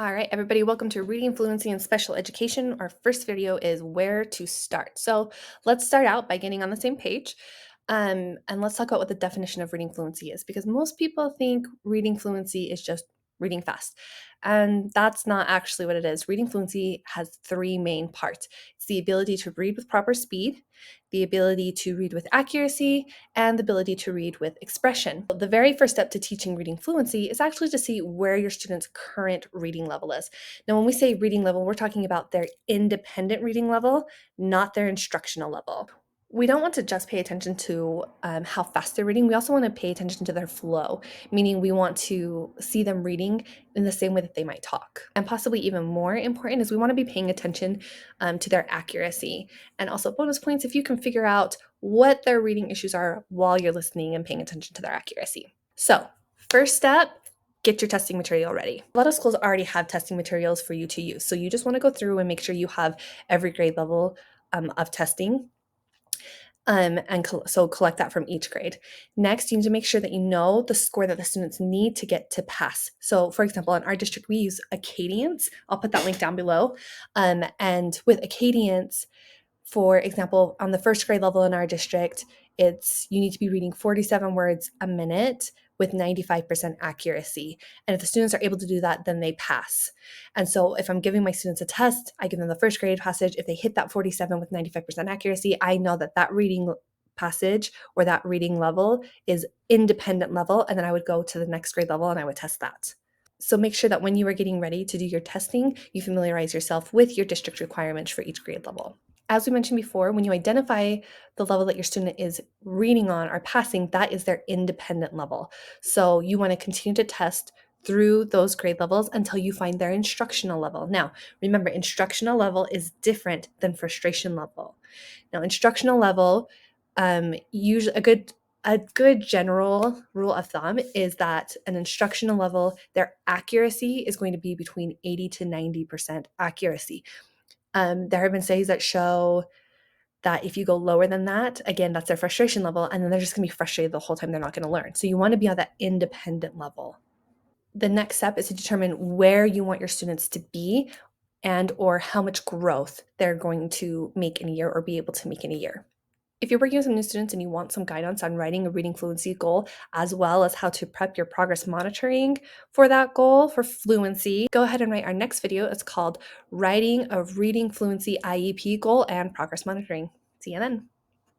All right, everybody, welcome to Reading Fluency in Special Education. Our first video is where to start. So let's start out by getting on the same page. And let's talk about what the definition of reading fluency is, because most people think reading fluency is just reading fast. And that's not actually what it is. Reading fluency has three main parts. It's the ability to read with proper speed, the ability to read with accuracy, and the ability to read with expression. The very first step to teaching reading fluency is actually to see where your student's current reading level is. Now, when we say reading level, we're talking about their independent reading level, not their instructional level. We don't want to just pay attention to how fast they're reading. We also want to pay attention to their flow, meaning we want to see them reading in the same way that they might talk. And possibly even more important is we want to be paying attention to their accuracy. And also bonus points if you can figure out what their reading issues are while you're listening and paying attention to their accuracy. So first step, get your testing material ready. A lot of schools already have testing materials for you to use. So you just want to go through and make sure you have every grade level of testing. So collect that from each grade. Next, you need to make sure that you know the score that the students need to get to pass. So for example, in our district, we use Acadience. I'll put that link down below. And with Acadience, for example, on the first grade level in our district, you need to be reading 47 words a minute with 95% accuracy. And if the students are able to do that, then they pass. And so if I'm giving my students a test, I give them the first grade passage. If they hit that 47 with 95% accuracy, I know that that reading passage or that reading level is independent level. And then I would go to the next grade level and I would test that. So make sure that when you are getting ready to do your testing, you familiarize yourself with your district requirements for each grade level. As we mentioned before, when you identify the level that your student is reading on or passing, that is their independent level. So you want to continue to test through those grade levels until you find their instructional level. Now, remember, instructional level is different than frustration level. Now, instructional level, usually a good general rule of thumb is that an instructional level, their accuracy is going to be between 80 to 90% accuracy. There have been studies that show that if you go lower than that, again, that's their frustration level, and then they're just going to be frustrated the whole time. They're not going to learn. So you want to be on that independent level. The next step is to determine where you want your students to be and or how much growth they're going to make in a year or be able to make in a year. If you're working with some new students and you want some guidance on writing a reading fluency goal, as well as how to prep your progress monitoring for that goal for fluency, go ahead and write our next video. It's called Writing a Reading Fluency IEP Goal and Progress Monitoring. See you then.